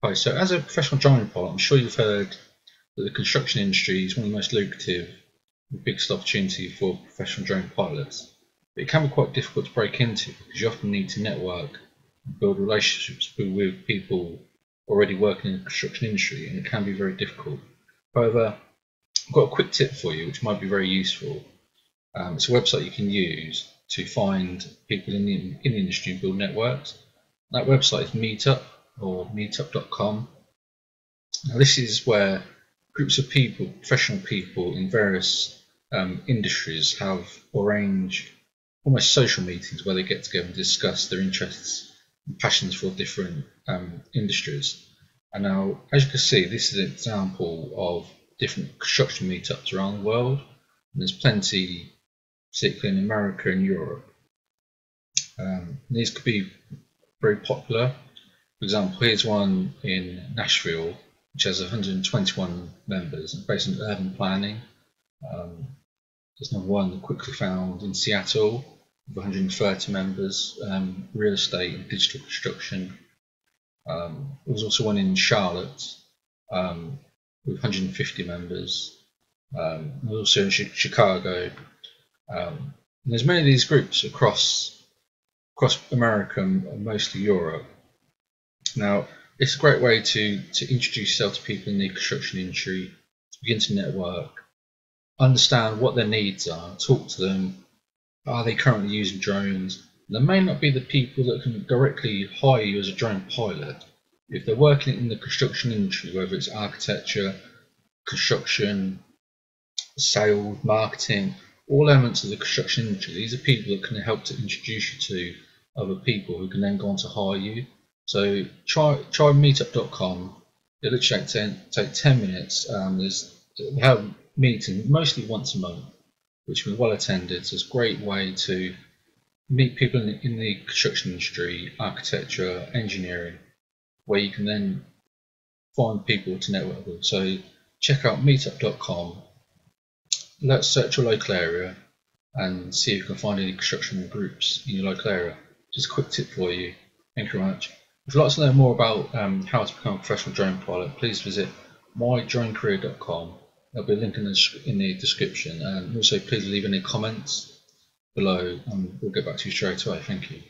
Hi, so as a professional drone pilot, I'm sure you've heard that the construction industry is one of the most lucrative and biggest opportunity for professional drone pilots. But it can be quite difficult to break into because you often need to network and build relationships with people already working in the construction industry, and it can be very difficult. However, I've got a quick tip for you which might be very useful. It's a website you can use to find people in the industry and build networks. That website is Meetup or meetup.com. Now, this is where groups of people, professional people in various industries, have arranged almost social meetings where they get together and discuss their interests and passions for different industries. And now, as you can see, this is an example of different construction meetups around the world. And there's plenty, particularly in America and Europe. These could be very popular. For example, here's one in Nashville, which has 121 members, and based on urban planning. There's another one that quickly found in Seattle with 130 members, real estate and digital construction. There was also one in Charlotte with 150 members. Also in Chicago. And there's many of these groups across America and mostly Europe. Now, it's a great way to introduce yourself to people in the construction industry, begin to network, understand what their needs are, talk to them. Are they currently using drones? They may not be the people that can directly hire you as a drone pilot. If they're working in the construction industry, whether it's architecture, construction, sales, marketing, all elements of the construction industry, these are people that can help to introduce you to other people who can then go on to hire you. So try meetup.com. It literally take 10 minutes. We have meetings mostly once a month, which will be well attended. So it's a great way to meet people in the construction industry, architecture, engineering, where you can then find people to network with. So check out meetup.com. Let's search your local area and see if you can find any construction groups in your local area. Just a quick tip for you. Thank you very much. If you'd like to learn more about how to become a professional drone pilot, please visit mydronecareer.com. There'll be a link in the description, and also please leave any comments below and we'll get back to you straight away. Thank you.